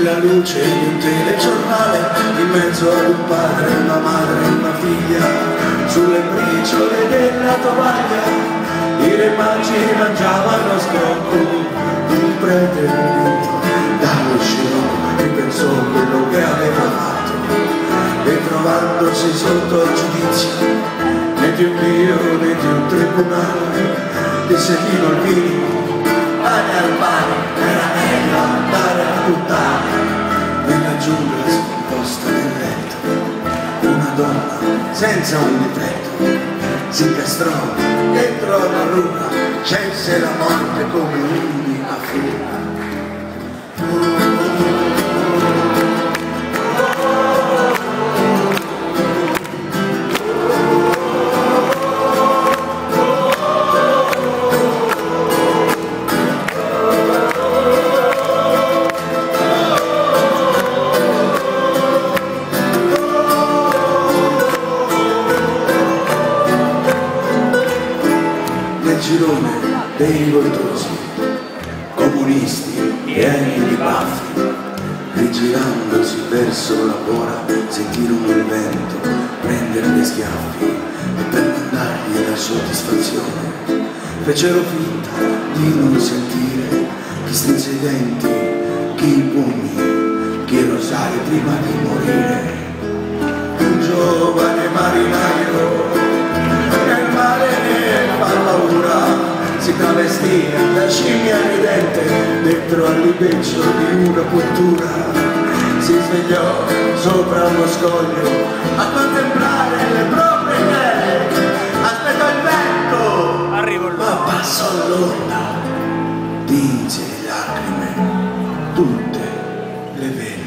nella luce di un telegiornale, in mezzo ad un padre, una madre e una figlia, sulle briciole della tovaglia, i re magi mangiavano a scrocco, un prete dallo scirocco ripensò quello che aveva fatto, e trovandosi sotto al giudizio, né di un Dio né di un tribunale, disse fino al vino, pane al pane, era meglio andare a buttare. Nella giungla scomposta del letto, una donna senza un difetto si incastrò dentro una ruga, scelse la morte come unica fuga. Girone dei voltosi, comunisti pieni di baffi, rigirandosi verso la bora sentirono il vento prendere dei schiaffi, e per mandargli la soddisfazione fecero finta di non sentire, chi strinse i denti, chi i pugni, chi il rosario prima di morire. Un giovane marinaio nel mare ne fa paura, si travestì da scimmia ridente dentro all'ibeccio di una puntura, si svegliò sopra uno scoglio a contemplare le proprie idee, aspettò il vento, arrivo là, ma passò all'onda, tinse di lacrime tutte le vene.